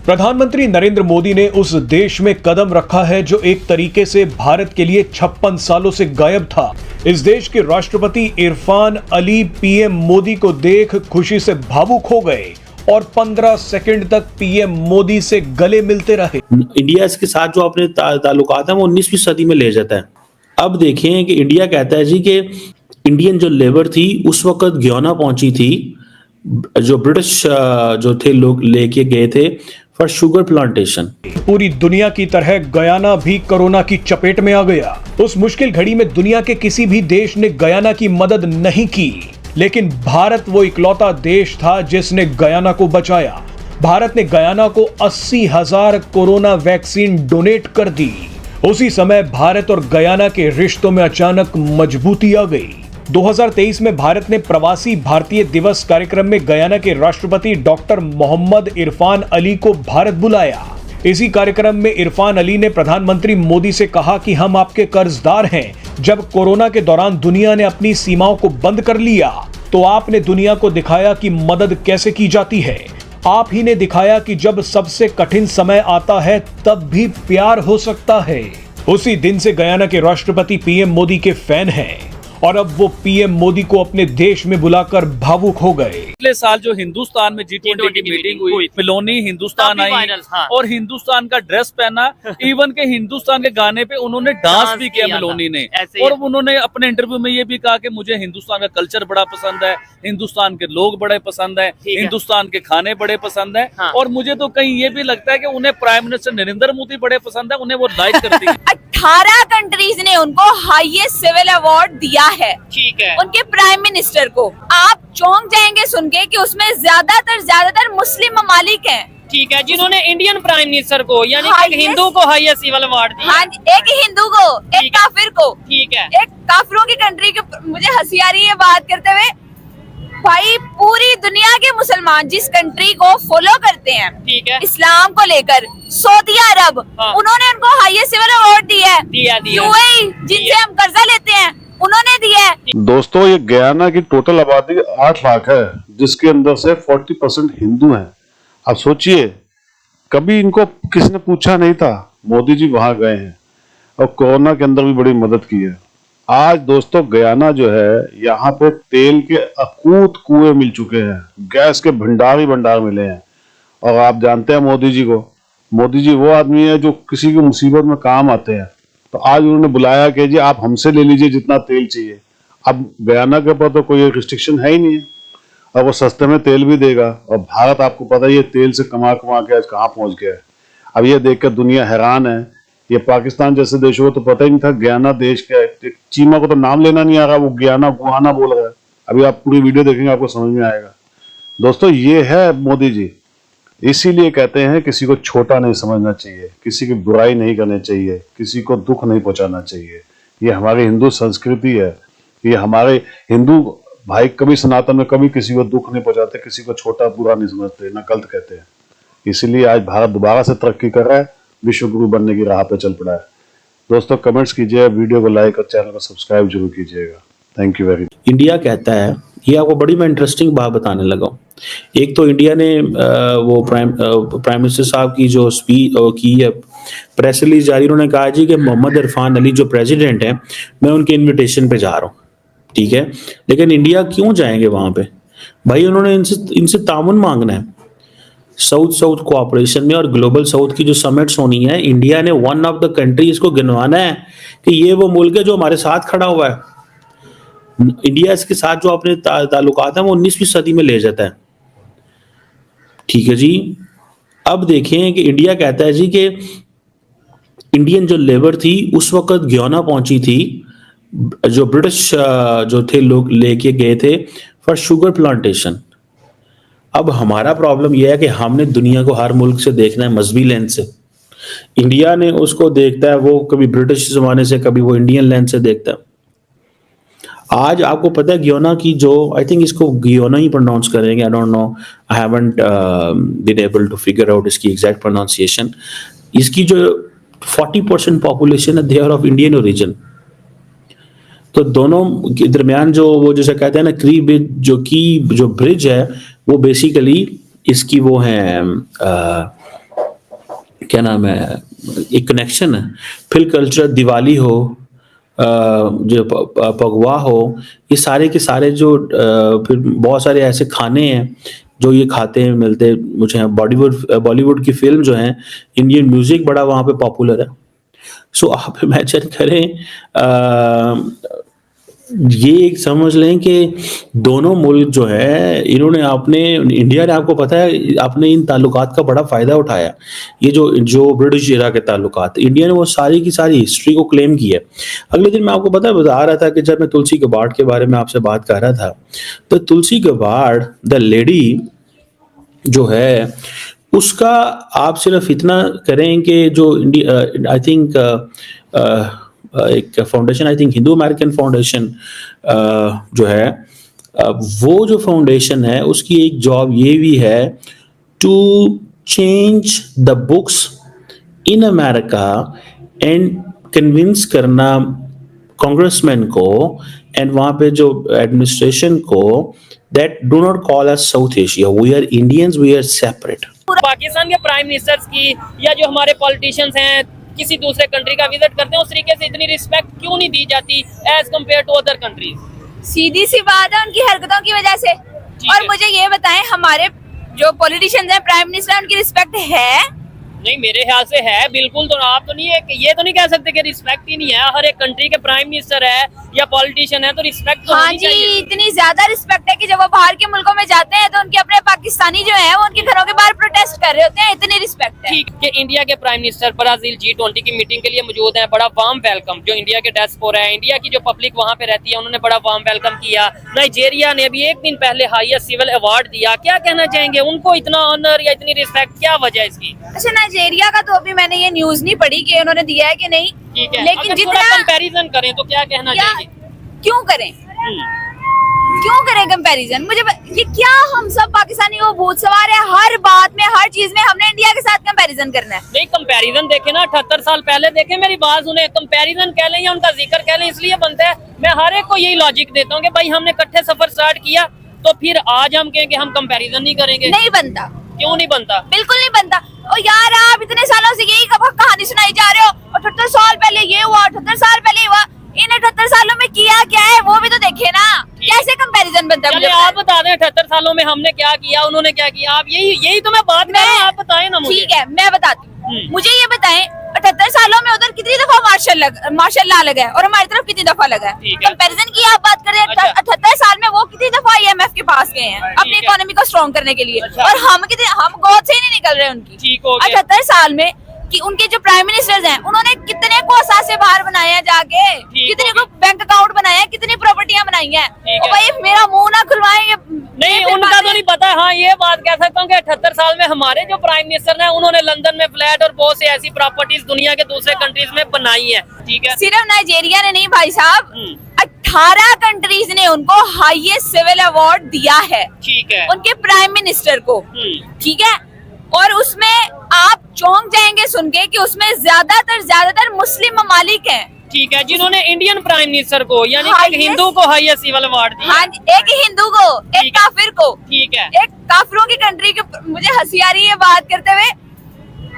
प्रधानमंत्री नरेंद्र मोदी ने उस देश में कदम रखा है जो एक तरीके से भारत के लिए 56 सालों से गायब था। इस देश के राष्ट्रपति इरफान अली पीएम मोदी को देख खुशी से भावुक हो गए और 15 सेकंड तक पीएम मोदी से गले मिलते रहे। इंडिया के साथ जो अपने ताल्लुकात हैं वो 19वीं सदी में ले जाता है। अब देखें कि इंडिया कहता है जी कि इंडियन जो लेबर थी उस वक्त गयाना पहुंची थी, जो ब्रिटिश जो थे लोग लेके गए थे फॉर शुगर प्लांटेशन। पूरी दुनिया की तरह गयाना भी कोरोना की चपेट में आ गया। उस मुश्किल घड़ी में दुनिया के किसी भी देश ने गयाना की मदद नहीं की, लेकिन भारत वो इकलौता देश था जिसने गयाना को बचाया। भारत ने गयाना को 80,000 कोरोना वैक्सीन डोनेट कर दी। उसी समय भारत और गयाना के रिश्तों में अचानक मजबूती आ गई। 2023 में भारत ने प्रवासी भारतीय दिवस कार्यक्रम में गयाना के राष्ट्रपति डॉक्टर मोहम्मद इरफान अली को भारत बुलाया। इसी कार्यक्रम में इरफान अली ने प्रधानमंत्री मोदी से कहा कि हम आपके कर्जदार हैं। जब कोरोना के दौरान दुनिया ने अपनी सीमाओं को बंद कर लिया तो आपने दुनिया को दिखाया कि मदद कैसे की जाती है। आप ही ने दिखाया कि जब सबसे कठिन समय आता है तब भी प्यार हो सकता है। उसी दिन से गयाना के राष्ट्रपति पीएम मोदी के फैन हैं और अब वो पीएम मोदी को अपने देश में बुलाकर भावुक हो गए। पिछले साल जो हिंदुस्तान में G20 की मीटिंग हुई, मेलोनी हिंदुस्तान आई और हिंदुस्तान का ड्रेस पहना, इवन के हिंदुस्तान के गाने पे उन्होंने डांस भी किया मेलोनी ने। और उन्होंने अपने इंटरव्यू में ये भी कहा कि मुझे हिंदुस्तान का कल्चर बड़ा पसंद है, हिंदुस्तान के लोग बड़े पसंद है, हिंदुस्तान के खाने बड़े पसंद है। और मुझे तो कहीं ये भी लगता है कि उन्हें प्राइम मिनिस्टर नरेंद्र मोदी बड़े पसंद है, उन्हें वो लाइक करती है। 18 कंट्रीज ने उनको हाईएस्ट सिविल अवार्ड दिया है, ठीक है, उनके प्राइम मिनिस्टर को। आप चौंक जाएंगे सुन के कि उसमें ज्यादातर मुस्लिम ममालिक हैं। ठीक है, जिन्होंने इंडियन प्राइम मिनिस्टर को यानी एक हिंदू को हाईएस्ट सिविल अवार्ड दिया। हाँ, एक हिंदू को, एक काफिर को। ठीक है, एक काफिरों की कंट्री के। मुझे हंसी आ रही है बात करते हुए। भाई पूरी दुनिया के मुसलमान जिस कंट्री को फॉलो करते हैं, ठीक है, इस्लाम को लेकर, सऊदी अरब, उन्होंने उनको हाईएस्ट सिविल अवार्ड दिया है। यूएई जिनसे हम कर्जा लेते हैं उन्होंने दिया है। दोस्तों, ये गयाना की टोटल आबादी 8 लाख है, जिसके अंदर से 40% हिंदू हैं। अब सोचिए, कभी इनको किसी ने पूछा नहीं था। मोदी जी वहां गए हैं और कोरोना के अंदर भी बड़ी मदद की है। आज दोस्तों गयाना जो है, यहाँ पे तेल के अकूत कुएं मिल चुके हैं, गैस के भंडार ही भंडार मिले हैं। और आप जानते हैं मोदी जी को, मोदी जी वो आदमी है जो किसी की मुसीबत में काम आते हैं। तो आज उन्होंने बुलाया कि जी आप हमसे ले लीजिए जितना तेल चाहिए। अब गयाना के ऊपर तो कोई रिस्ट्रिक्शन है ही नहीं है और वो सस्ते में तेल भी देगा। और भारत आपको पता है ये तेल से कमा कमा के आज कहाँ पहुंच गया है। अब ये देखकर दुनिया हैरान है। ये पाकिस्तान जैसे देशों को तो पता ही नहीं था गयाना देश क्या है। चीमा को तो नाम लेना नहीं आ रहा, वो गयाना गुआना बोल रहा है। अभी आप पूरी वीडियो देखेंगे आपको समझ में आएगा। दोस्तों, ये है मोदी जी। इसीलिए कहते हैं किसी को छोटा नहीं समझना चाहिए, किसी की बुराई नहीं करनी चाहिए, किसी को दुख नहीं पहुंचाना चाहिए। ये हमारी हिंदू संस्कृति है। ये हमारे हिंदू भाई कभी सनातन में कभी किसी को दुख नहीं पहुंचाते, किसी को छोटा बुरा नहीं समझते, ना गलत कहते हैं। इसीलिए आज भारत दोबारा से तरक्की कर रहा है, विश्व गुरु बनने की राह पे चल पड़ा है। दोस्तों, कमेंट्स कीजिए, वीडियो को लाइक और चैनल को सब्सक्राइब जरूर कीजिएगा। Thank you very much. India कहता है, ये आपको बड़ी मैं इंटरेस्टिंग बात बताने लगा हूँ। एक तो इंडिया ने वो प्राइम मिनिस्टर साहब की जो स्पीच की है, प्रेस रिलीज जारी, उन्होंने कहा जी कि मोहम्मद इरफान अली जो प्रेसिडेंट हैं, मैं उनके इनविटेशन पे जा रहा हूँ। ठीक है, लेकिन इंडिया क्यों जाएंगे वहां पे? भाई उन्होंने इनसे तामुन मांगना है। साउथ कोऑपरेशन में और ग्लोबल साउथ की जो समिट्स होनी है, इंडिया ने वन ऑफ द कंट्रीज को गिनवाना है कि ये वो मुल्क है जो हमारे साथ खड़ा हुआ है। इंडिया के साथ जो अपने ताल्लुकात हैं वो 19वीं सदी में ले जाता है। ठीक है जी। अब देखें कि इंडिया कहता है जी कि इंडियन जो लेबर थी उस वक्त गयाना पहुंची थी, जो ब्रिटिश जो थे लोग लेके गए थे फॉर शुगर प्लांटेशन। अब हमारा प्रॉब्लम यह है कि हमने दुनिया को हर मुल्क से देखना है मजहबी लेंस से। इंडिया ने उसको देखता है, वो कभी ब्रिटिश जमाने से, कभी वो इंडियन लेंस से देखता है। आज आपको पता है गयाना की जो, आई थिंक इसको गयाना ही प्रोनाउंस करेंगे, I don't know, I haven't been able to figure out इसकी एग्जैक्ट प्रोनाउंसिएशन। इसकी जो 40% पॉपुलेशन है, they are of Indian origin. तो दोनों के दरमियान जो वो जैसे कहते हैं ना क्री ब्रिज, जो ब्रिज है वो बेसिकली इसकी वो है क्या नाम है, एक कनेक्शन है। फिर कल्चर, दिवाली हो, जो पगवा हो, ये सारे के सारे जो फिर बहुत सारे ऐसे खाने हैं जो ये खाते हैं, मिलते हैं मुझे। बॉलीवुड की फिल्म जो है, इंडियन म्यूजिक बड़ा वहाँ पे पॉपुलर है। सो आप इमेजिन करें, ये एक समझ लें कि दोनों मुल्क जो है, इन्होंने अपने, इंडिया ने, आपको पता है, आपने इन ताल्लुकात का बड़ा फ़ायदा उठाया। ये जो ब्रिटिश इरा के ताल्लुकात, इंडिया ने वो सारी की सारी हिस्ट्री को क्लेम किया। अगले दिन मैं आपको बता रहा था कि जब मैं तुलसी गबार्ड के बारे में आपसे बात कर रहा था, तो तुलसी गबार्ड द लेडी जो है, उसका आप सिर्फ इतना करें कि जो इंडिया, आई थिंक एक foundation, I think Hindu American foundation जो है, वो जो फाउंडेशन है उसकी एक जॉब ये भी है to change the books in America and convince करना कांग्रेसमैन को एंड वहाँ पे जो एडमिनिस्ट्रेशन को, that do not call us South Asia, we are Indians, we are separate. Pakistan के प्राइम मिनिस्टर्स की या जो हमारे पॉलिटिशियंस हैं किसी दूसरे कंट्री का विजिट करते हैं, उस तरीके से इतनी रिस्पेक्ट क्यों नहीं दी जाती as compare to other countries? सीधी सी बात है, उनकी हरकतों की वजह से। और मुझे ये बताएं, हमारे जो पॉलिटिशियंस हैं, प्राइम मिनिस्टर, उनकी रिस्पेक्ट है? नहीं, मेरे ख्याल से है बिल्कुल। तो आप तो नहीं है, ये तो नहीं कह सकते कि रिस्पेक्ट ही नहीं है। हर एक कंट्री के प्राइम मिनिस्टर है या पॉलिटिशियन है तो रिस्पेक्ट तो हाँ होनी जी, चाहिए। इतनी ज्यादा रिस्पेक्ट है कि जब वो बाहर के मुल्कों में जाते हैं तो उनके अपने पाकिस्तानी जो है वो उनके घरों के बाहर प्रोटेस्ट कर रहे होते हैं, इतनी रिस्पेक्ट है। ठीक कि इंडिया के प्राइम मिनिस्टर ब्राजील G20 की मीटिंग के लिए मौजूद हैं। बड़ा वार्म वेलकम जो इंडिया के डायस्पोरा है, इंडिया की जो पब्लिक वहाँ पे रहती है, उन्होंने बड़ा वार्म वेलकम किया। नाइजीरिया ने अभी एक दिन पहले हाईएस्ट सिविल अवार्ड दिया। क्या कहना चाहेंगे, उनको इतना ऑनर या इतनी रिस्पेक्ट, क्या वजह है इसकी? अच्छा, नाइजीरिया का तो अभी मैंने ये न्यूज नहीं पढ़ी कि उन्होंने दिया है कि नहीं। ठीक है, लेकिन अगर जितना थोड़ा कंपैरिजन करें तो क्या कहना चाहेंगे? क्यों करें, क्यों करें कंपैरिजन? ये क्या, हम सब पाकिस्तानी वो भूत सवार है, हर बात में, हर चीज में हमने इंडिया के साथ कंपैरिजन करना है। नहीं, कंपैरिजन देखे ना, 78 साल पहले देखे, मेरी बात सुने। कंपैरिजन कह लें या उनका जिक्र कह लें, इसलिए बनता है। मैं हर एक को यही लॉजिक देता हूँ कि भाई हमने इकट्ठे सफर स्टार्ट किया, तो फिर आज हम कहें कि हम कंपैरिजन नहीं करेंगे। नहीं बनता। क्यों नहीं बनता? बिल्कुल नहीं बनता। और यार, आप इतने सालों से यही कहानी सुनाई जा रहे हो, 78 साल पहले ये हुआ, 78 साल पहले हुआ। इन 78 सालों में किया क्या है वो भी तो देखे ना, कैसे कंपैरिजन बनता है? आप बता दें 78 सालों में हमने क्या किया, उन्होंने क्या किया। आप यही तो मैं बात कर रहा हूँ, आप बताएं ना मुझे। ठीक है, मैं बताती हूँ। मुझे ये बताएं, 78 सालों में उधर कितनी दफा मार्शल लॉ लगा है और हमारी तरफ कितनी दफा लगा है? कंपैरिजन की आप बात करें, 78 साल में वो कितनी दफा IMF के पास गए हैं अपनी इकोनॉमी को स्ट्रॉन्ग करने के लिए, और हम गोद से ही नहीं निकल रहे उनकी। 78 साल में कि उनके जो प्राइम मिनिस्टर्स हैं, उन्होंने कितने को से बाहर बनाए हैं जाके, कितने को बैंक अकाउंट बनाए हैं, कितनी प्रॉपर्टियां बनाई हैं। और भाई मेरा मुंह ना खुलवाएंगे। नहीं, उनका तो नहीं पता। हाँ, ये बात कह सकता हूँ कि 78 साल में हमारे जो प्राइम मिनिस्टर हैं, उन्होंने लंदन में फ्लैट और बहुत सी ऐसी प्रॉपर्टीज दुनिया के दूसरे कंट्रीज में बनाई है। ठीक है, सिर्फ नाइजीरिया ने नहीं भाई साहब, 18 कंट्रीज ने उनको हाईएस्ट सिविल अवार्ड दिया है। ठीक है, उनके प्राइम मिनिस्टर को। ठीक है, और उसमें आप चौंक जाएंगे सुन के कि उसमें ज्यादातर मुस्लिम ममालिक हैं। ठीक है, जिन्होंने इंडियन प्राइम मिनिस्टर को, यानी एक हिंदू को हाईएस्ट सिविल अवार्ड दिया। हाँ, एक हिंदू को, एक काफिर को। ठीक है, एक काफिरों की कंट्री के। मुझे हंसी आ रही है बात करते हुए।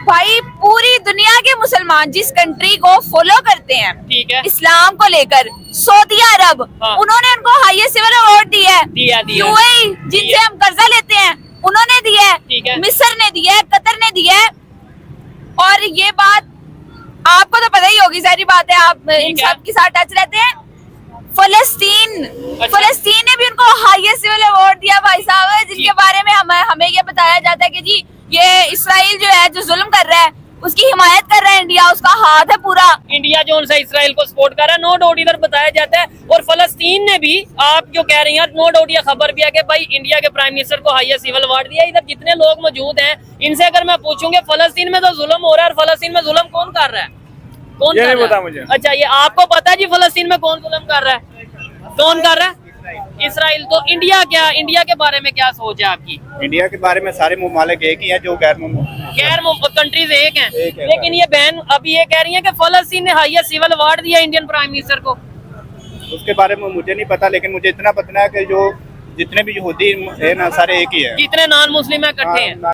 भाई पूरी दुनिया के मुसलमान जिस कंट्री को फॉलो करते हैं, ठीक है, इस्लाम को लेकर, सऊदी अरब, उन्होंने उनको हाईएस्ट सिविल अवार्ड दिया है। UAE जिनसे हम कर्जा लेते हैं, उन्होंने दिया है। मिस्र ने दिया है, कतर ने दिया है। और ये बात आपको तो पता ही होगी, सारी बात है, आप इन सब के साथ टच रहते हैं। फलस्तीन ने भी उनको हाईएस्ट सिविल अवार्ड दिया भाई साहब, जिनके बारे में हमें ये बताया जाता है कि जी ये इसराइल जो है, जो जुल्म कर रहा है, उसकी हिमायत कर रहा है इंडिया, उसका हाथ है पूरा। इंडिया जो उनसे इसराइल को सपोर्ट कर रहा है, नो डाउट इधर बताया जाता है। और फलस्तीन ने भी, आप जो कह रही हैं, नो डाउट ये खबर भी है कि भाई इंडिया के प्राइम मिनिस्टर को हाईएस्ट सिविल अवार्ड दिया। इधर जितने लोग मौजूद हैं, इनसे अगर मैं पूछूंगे फलस्तीन में तो जुल्म हो रहा है, और फलस्तीन में जुल्म कौन कर रहा है? कौन कर रहा है? मुझे अच्छा, ये आपको पता है जी फलस्तीन में कौन जुल्म कर रहा है? कौन कर रहा है? इसराइल। तो इंडिया के बारे में क्या सोच है आपकी? इंडिया के बारे में सारे ममालिक एक ही है, जो गैर कंट्रीज एक हैं। लेकिन ये बहन अभी ये कह रही है कि फलस्तीन ने हाईएस्ट सिविल अवार्ड दिया इंडियन प्राइम मिनिस्टर को। उसके बारे में मुझे नहीं पता, लेकिन मुझे इतना पता है कि जो जितने भी यहूदी है ना, सारे एक ही है। जितने नॉन मुस्लिम है इकट्ठे हैं।